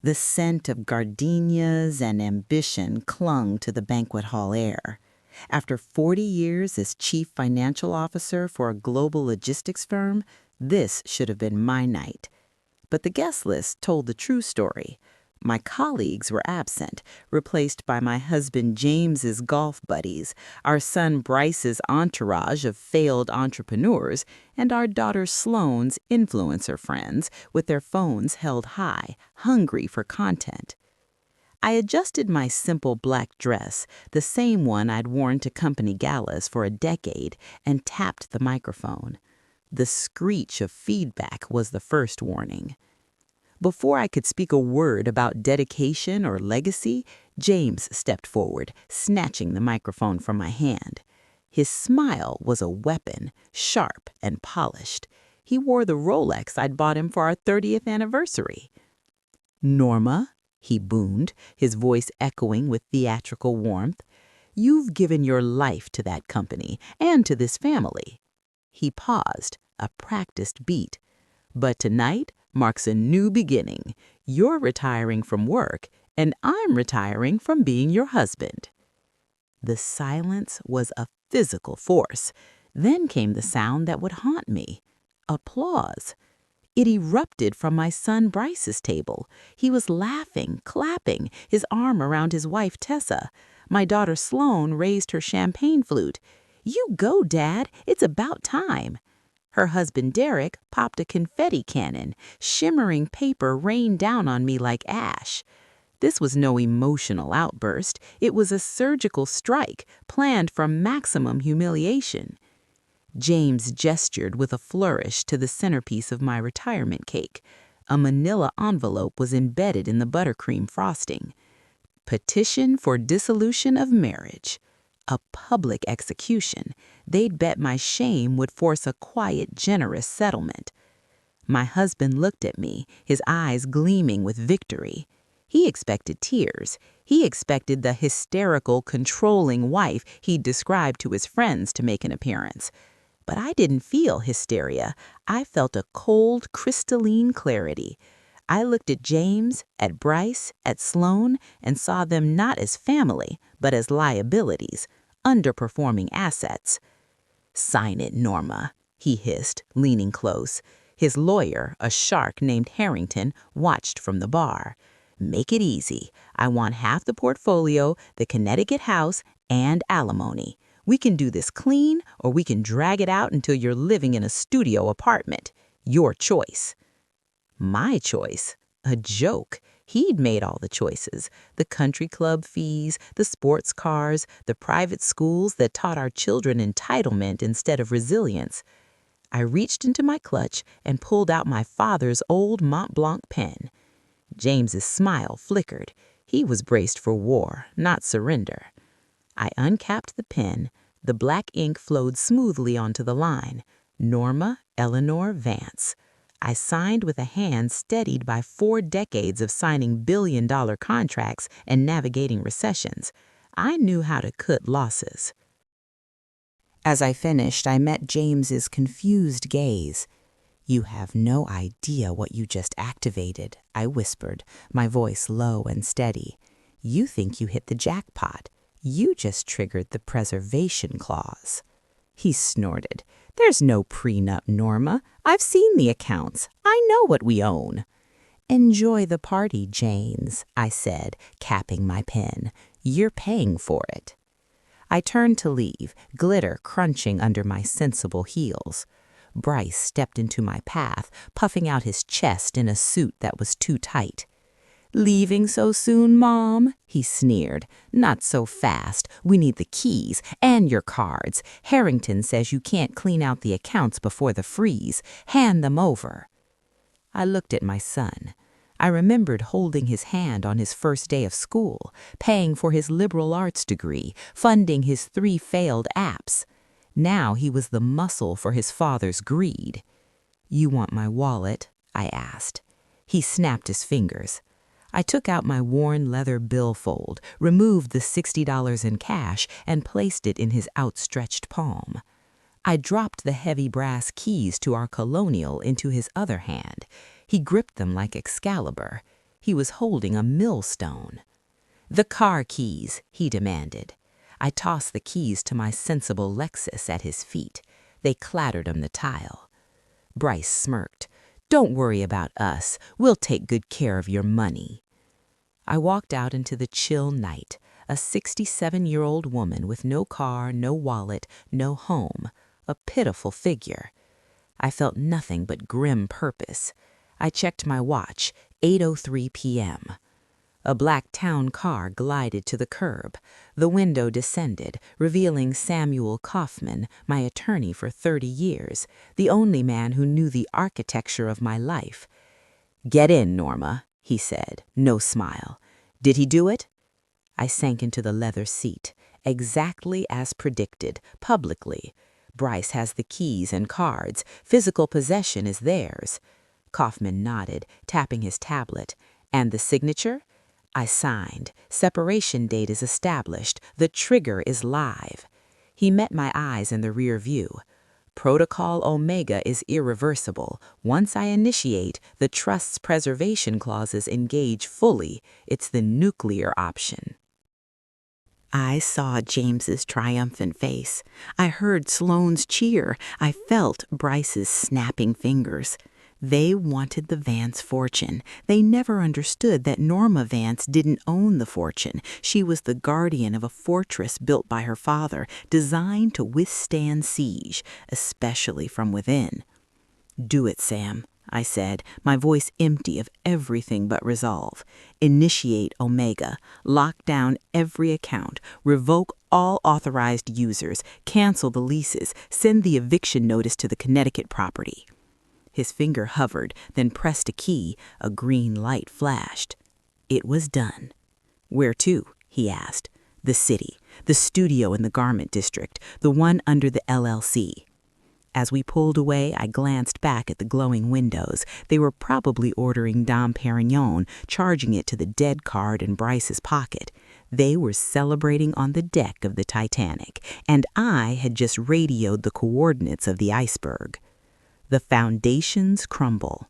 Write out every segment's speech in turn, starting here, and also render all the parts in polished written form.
The scent of gardenias and ambition clung to the banquet hall air. After 40 years as chief financial officer for a global logistics firm, this should have been my night. But the guest list told the true story. My colleagues were absent, replaced by my husband James's golf buddies, our son Bryce's entourage of failed entrepreneurs, and our daughter Sloane's influencer friends with their phones held high, hungry for content. I adjusted my simple black dress, the same one I'd worn to company galas for a decade, and tapped the microphone. The screech of feedback was the first warning. Before I could speak a word about dedication or legacy, James stepped forward, snatching the microphone from my hand. His smile was a weapon, sharp and polished. He wore the Rolex I'd bought him for our 30th anniversary. "Norma," he boomed, his voice echoing with theatrical warmth, "you've given your life to that company and to this family." He paused, a practiced beat. "But tonight marks a new beginning. You're retiring from work, and I'm retiring from being your husband." The silence was a physical force. Then came the sound that would haunt me. Applause. It erupted from my son Bryce's table. He was laughing, clapping, his arm around his wife Tessa. My daughter Sloane raised her champagne flute. "You go, Dad. It's about time." Her husband Derek popped a confetti cannon. Shimmering paper rained down on me like ash. This was no emotional outburst. It was a surgical strike planned for maximum humiliation. James gestured with a flourish to the centerpiece of my retirement cake. A manila envelope was embedded in the buttercream frosting. "Petition for dissolution of marriage." A public execution. They'd bet my shame would force a quiet, generous settlement. My husband looked at me, his eyes gleaming with victory. He expected tears. He expected the hysterical, controlling wife he'd described to his friends to make an appearance. But I didn't feel hysteria. I felt a cold, crystalline clarity. I looked at James, at Bryce, at Sloane, and saw them not as family, but as liabilities, underperforming assets. "Sign it, Norma," he hissed, leaning close. His lawyer, a shark named Harrington, watched from the bar. "Make it easy. I want half the portfolio, the Connecticut house, and alimony. We can do this clean, or we can drag it out until you're living in a studio apartment. Your choice." My choice? A joke. He'd made all the choices. The country club fees, the sports cars, the private schools that taught our children entitlement instead of resilience. I reached into my clutch and pulled out my father's old Mont Blanc pen. James's smile flickered. He was braced for war, not surrender. I uncapped the pen. The black ink flowed smoothly onto the line. Norma Eleanor Vance. I signed with a hand steadied by 4 decades of signing billion-dollar contracts and navigating recessions. I knew how to cut losses. As I finished, I met James's confused gaze. "You have no idea what you just activated," I whispered, my voice low and steady. "You think you hit the jackpot. You just triggered the preservation clause." He snorted. "There's no prenup, Norma. I've seen the accounts. I know what we own." "Enjoy the party, Janes," I said, capping my pen. "You're paying for it." I turned to leave, glitter crunching under my sensible heels. Bryce stepped into my path, puffing out his chest in a suit that was too tight. "Leaving so soon, Mom?" he sneered. "Not so fast. We need the keys and your cards. Harrington says you can't clean out the accounts before the freeze. Hand them over." I looked at my son. I remembered holding his hand on his first day of school, paying for his liberal arts degree, funding his 3 failed apps. Now he was the muscle for his father's greed. "You want my wallet?" I asked. He snapped his fingers. I took out my worn leather billfold, removed the $60 in cash, and placed it in his outstretched palm. I dropped the heavy brass keys to our colonial into his other hand. He gripped them like Excalibur. He was holding a millstone. "The car keys," he demanded. I tossed the keys to my sensible Lexus at his feet. They clattered on the tile. Bryce smirked. "Don't worry about us. We'll take good care of your money." I walked out into the chill night, a 67-year-old woman with no car, no wallet, no home, a pitiful figure. I felt nothing but grim purpose. I checked my watch, 8:03 p.m. A black town car glided to the curb. The window descended, revealing Samuel Kaufman, my attorney for 30 years, the only man who knew the architecture of my life. "Get in, Norma," he said, no smile. "Did he do it?" I sank into the leather seat, exactly as predicted, publicly. Bryce has the keys and cards. Physical possession is theirs. Kaufman nodded, tapping his tablet. "And the signature?" I signed. "Separation date is established. The trigger is live." He met my eyes in the rear view. "Protocol Omega is irreversible. Once I initiate, the trust's preservation clauses engage fully. It's the nuclear option." I saw James's triumphant face. I heard Sloane's cheer. I felt Bryce's snapping fingers. They wanted the Vance fortune. They never understood that Norma Vance didn't own the fortune. She was the guardian of a fortress built by her father, designed to withstand siege, especially from within. "Do it, Sam," I said, my voice empty of everything but resolve. "Initiate Omega. Lock down every account. Revoke all authorized users. Cancel the leases. Send the eviction notice to the Connecticut property." His finger hovered, then pressed a key. A green light flashed. It was done. "Where to?" he asked. "The city. The studio in the garment district. The one under the LLC." As we pulled away, I glanced back at the glowing windows. They were probably ordering Dom Perignon, charging it to the dead card in Bryce's pocket. They were celebrating on the deck of the Titanic, and I had just radioed the coordinates of the iceberg. The foundations crumble.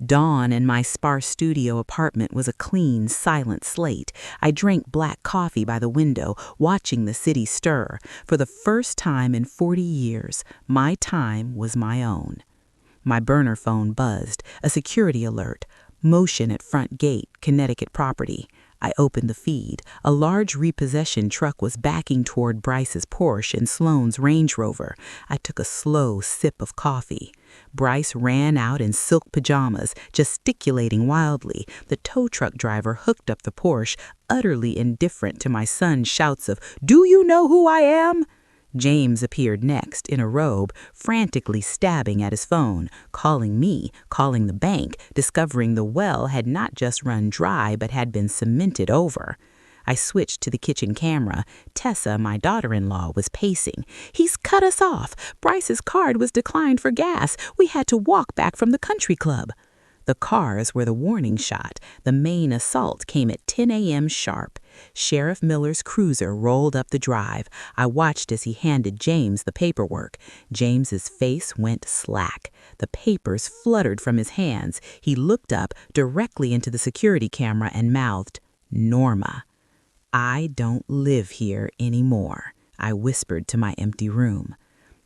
Dawn in my sparse studio apartment was a clean, silent slate. I drank black coffee by the window, watching the city stir. For the first time in 40 years, my time was my own. My burner phone buzzed, a security alert. "Motion at front gate, Connecticut property." I opened the feed. A large repossession truck was backing toward Bryce's Porsche and Sloane's Range Rover. I took a slow sip of coffee. Bryce ran out in silk pajamas, gesticulating wildly. The tow truck driver hooked up the Porsche, utterly indifferent to my son's shouts of, "Do you know who I am?" James appeared next, in a robe, frantically stabbing at his phone, calling me, calling the bank, discovering the well had not just run dry but had been cemented over. I switched to the kitchen camera. Tessa, my daughter-in-law, was pacing. "He's cut us off. Bryce's card was declined for gas. We had to walk back from the country club." The cars were the warning shot. The main assault came at 10 a.m. sharp. Sheriff Miller's cruiser rolled up the drive. I watched as he handed James the paperwork. James's face went slack. The papers fluttered from his hands. He looked up directly into the security camera and mouthed, "Norma." "I don't live here anymore," I whispered to my empty room.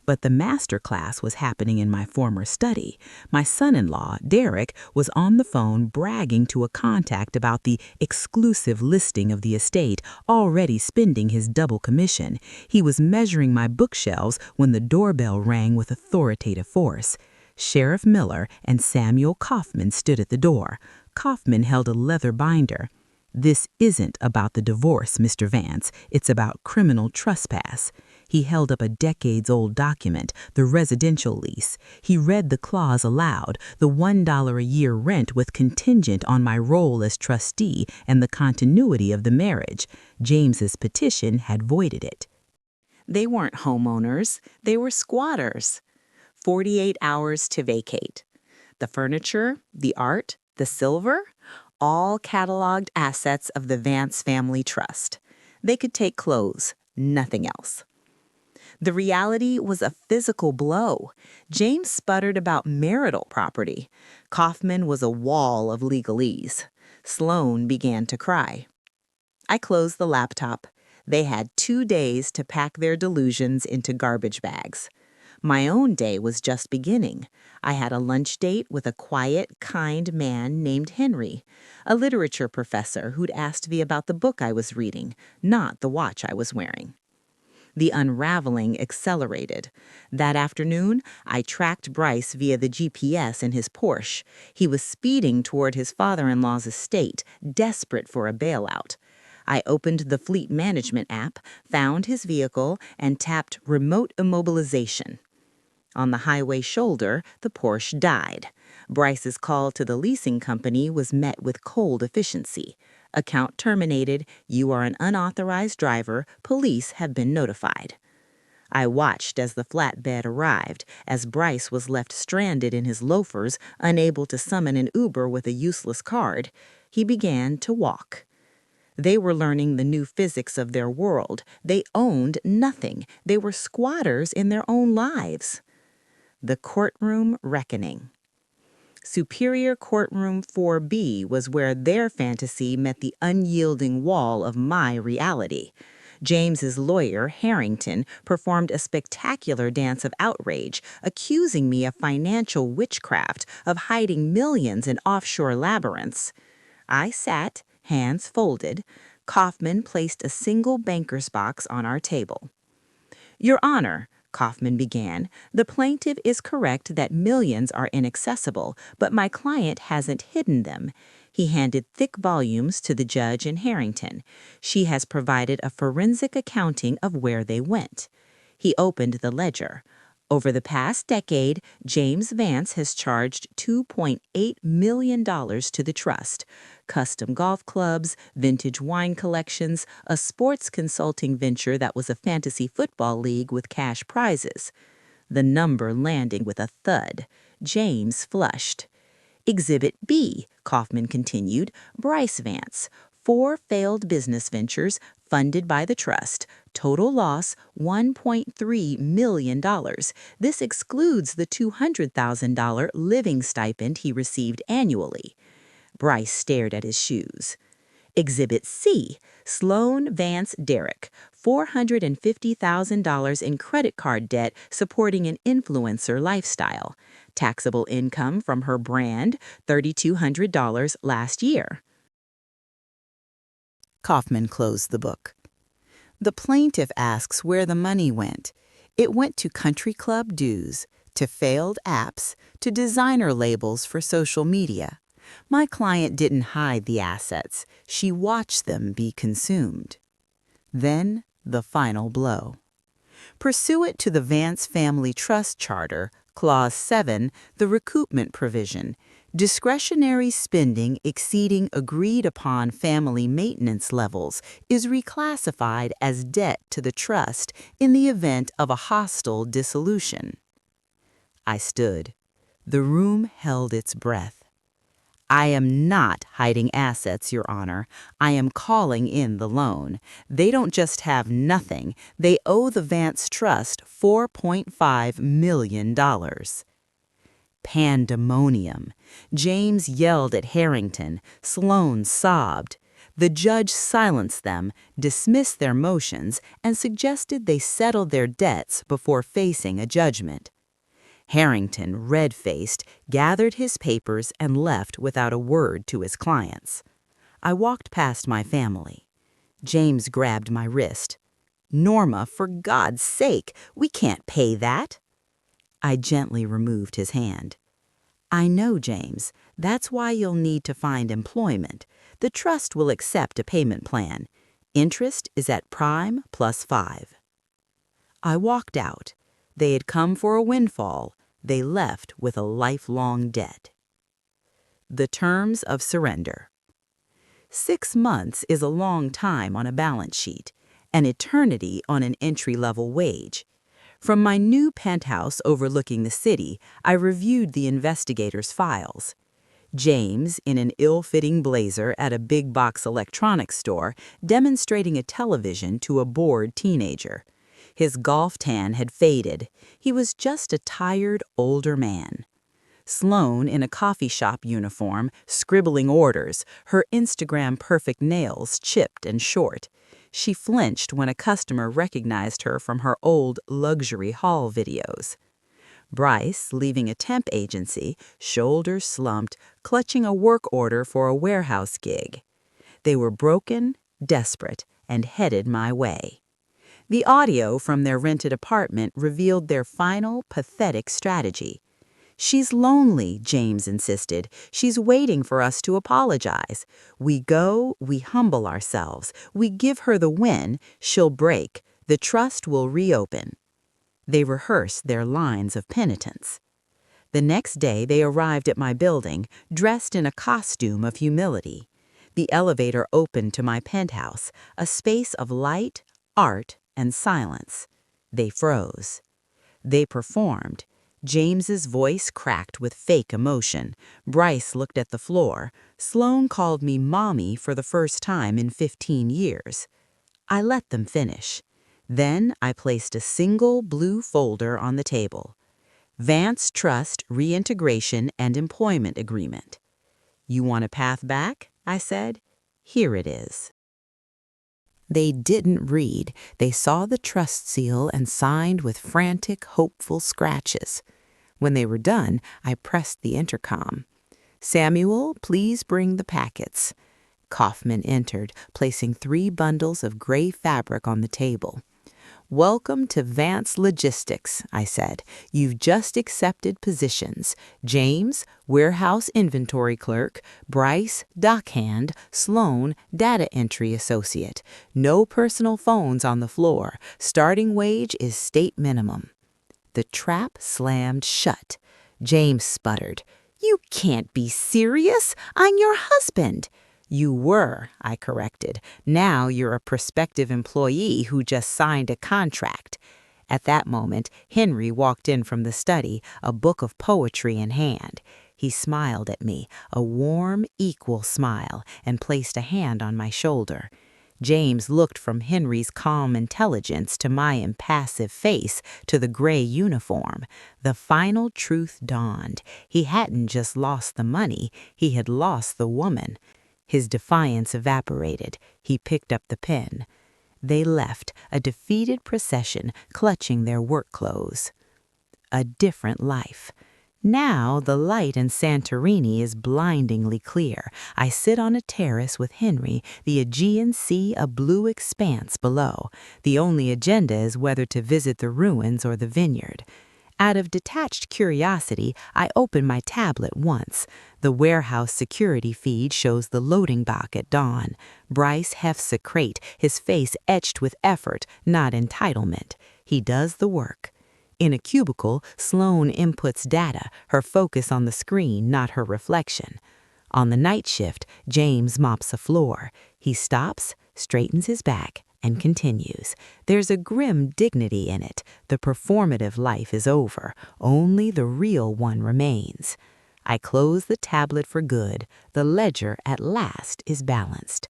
But the master class was happening in my former study. My son-in-law, Derek, was on the phone bragging to a contact about the exclusive listing of the estate, already spending his double commission. He was measuring my bookshelves when the doorbell rang with authoritative force. Sheriff Miller and Samuel Kaufman stood at the door. Kaufman held a leather binder. "This isn't about the divorce, Mr. Vance. It's about criminal trespass." He held up a decades-old document, the residential lease. He read the clause aloud, the $1 a year rent with contingent on my role as trustee and the continuity of the marriage. James's petition had voided it. They weren't homeowners. They were squatters. 48 hours to vacate. The furniture, the art, the silver, all cataloged assets of the Vance Family Trust. They could take clothes, nothing else. The reality was a physical blow. James sputtered about marital property. Kaufman was a wall of legalese. Sloane began to cry. I closed the laptop. They had 2 days to pack their delusions into garbage bags. My own day was just beginning. I had a lunch date with a quiet, kind man named Henry, a literature professor who'd asked me about the book I was reading, not the watch I was wearing. The unraveling accelerated. That afternoon, I tracked Bryce via the GPS in his Porsche. He was speeding toward his father-in-law's estate, desperate for a bailout. I opened the fleet management app, found his vehicle, and tapped remote immobilization. On the highway shoulder, the Porsche died. Bryce's call to the leasing company was met with cold efficiency. Account terminated. You are an unauthorized driver. Police have been notified. I watched as the flatbed arrived, as Bryce was left stranded in his loafers, unable to summon an Uber with a useless card. He began to walk. They were learning the new physics of their world. They owned nothing. They were squatters in their own lives. The courtroom reckoning. Superior Courtroom 4B was where their fantasy met the unyielding wall of my reality. James's lawyer, Harrington, performed a spectacular dance of outrage, accusing me of financial witchcraft, of hiding millions in offshore labyrinths. I sat, hands folded. Kaufman placed a single banker's box on our table. Your Honor, Kaufman began, the plaintiff is correct that millions are inaccessible, but my client hasn't hidden them. He handed thick volumes to the judge in Harrington. She has provided a forensic accounting of where they went. He opened the ledger. Over the past decade, James Vance has charged $2.8 million to the trust. Custom golf clubs, vintage wine collections, a sports consulting venture that was a fantasy football league with cash prizes. The number landing with a thud. James flushed. Exhibit B, Kaufman continued, Bryce Vance. 4 failed business ventures funded by the trust. Total loss, $1.3 million. This excludes the $200,000 living stipend he received annually. Bryce stared at his shoes. Exhibit C, Sloane Vance Derrick, $450,000 in credit card debt supporting an influencer lifestyle. Taxable income from her brand, $3,200 last year. Kaufman closed the book. The plaintiff asks where the money went. It went to country club dues, to failed apps, to designer labels for social media. My client didn't hide the assets. She watched them be consumed. Then, the final blow. Pursuant to the Vance Family Trust Charter, Clause 7, the recoupment provision, discretionary spending exceeding agreed-upon family maintenance levels is reclassified as debt to the trust in the event of a hostile dissolution. I stood. The room held its breath. I am not hiding assets, Your Honor. I am calling in the loan. They don't just have nothing. They owe the Vance Trust $4.5 million. Pandemonium. James yelled at Harrington. Sloane sobbed. The judge silenced them, dismissed their motions, and suggested they settle their debts before facing a judgment. Harrington, red-faced, gathered his papers and left without a word to his clients. I walked past my family. James grabbed my wrist. Norma, for God's sake, we can't pay that. I gently removed his hand. I know, James. That's why you'll need to find employment. The trust will accept a payment plan. Interest is at prime plus 5. I walked out. They had come for a windfall. They left with a lifelong debt. The terms of surrender. 6 months is a long time on a balance sheet, an eternity on an entry-level wage. From my new penthouse overlooking the city, I reviewed the investigator's files. James, in an ill-fitting blazer at a big-box electronics store, demonstrating a television to a bored teenager. His golf tan had faded. He was just a tired, older man. Sloane in a coffee shop uniform, scribbling orders, her Instagram-perfect nails chipped and short. She flinched when a customer recognized her from her old luxury haul videos. Bryce, leaving a temp agency, shoulders slumped, clutching a work order for a warehouse gig. They were broken, desperate, and headed my way. The audio from their rented apartment revealed their final, pathetic strategy. "She's lonely," James insisted. "She's waiting for us to apologize. We go, we humble ourselves, we give her the win, she'll break, the trust will reopen." They rehearsed their lines of penitence. The next day they arrived at my building, dressed in a costume of humility. The elevator opened to my penthouse, a space of light, art, and silence. They froze. They performed. James's voice cracked with fake emotion. Bryce looked at the floor. Sloane called me Mommy for the first time in 15 years. I let them finish. Then I placed a single blue folder on the table. Vance Trust Reintegration and Employment Agreement. "You want a path back?" I said. "Here it is." They didn't read. They saw the trust seal and signed with frantic, hopeful scratches. When they were done, I pressed the intercom. "Samuel, please bring the packets." Kaufman entered, placing 3 bundles of gray fabric on the table. "Welcome to Vance Logistics," I said. "You've just accepted positions. James, warehouse inventory clerk; Bryce, dockhand; Sloane, data entry associate. No personal phones on the floor. Starting wage is state minimum." The trap slammed shut. James sputtered. "You can't be serious. I'm your husband." "You were," I corrected. "Now you're a prospective employee who just signed a contract." At that moment, Henry walked in from the study, a book of poetry in hand. He smiled at me, a warm, equal smile, and placed a hand on my shoulder. James looked from Henry's calm intelligence to my impassive face to the gray uniform. The final truth dawned. He hadn't just lost the money, he had lost the woman. His defiance evaporated. He picked up the pen. They left, a defeated procession, clutching their work clothes. A different life. Now the light in Santorini is blindingly clear. I sit on a terrace with Henry, the Aegean Sea a blue expanse below. The only agenda is whether to visit the ruins or the vineyard. Out of detached curiosity, I open my tablet once. The warehouse security feed shows the loading dock at dawn. Bryce hefts a crate, his face etched with effort, not entitlement. He does the work. In a cubicle, Sloane inputs data, her focus on the screen, not her reflection. On the night shift, James mops the floor. He stops, straightens his back, and continues. There's a grim dignity in it. The performative life is over. Only the real one remains. I close the tablet for good. The ledger at last is balanced.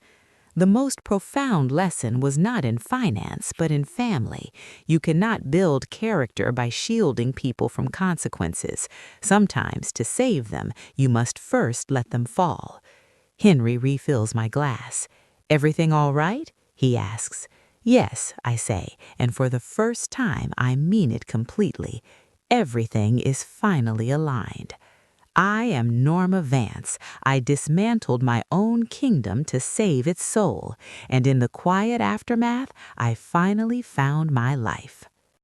The most profound lesson was not in finance, but in family. You cannot build character by shielding people from consequences. Sometimes, to save them, you must first let them fall. Henry refills my glass. "Everything all right?" he asks. "Yes," I say, and for the first time I mean it completely. Everything is finally aligned. I am Norma Vance. I dismantled my own kingdom to save its soul, and in the quiet aftermath, I finally found my life.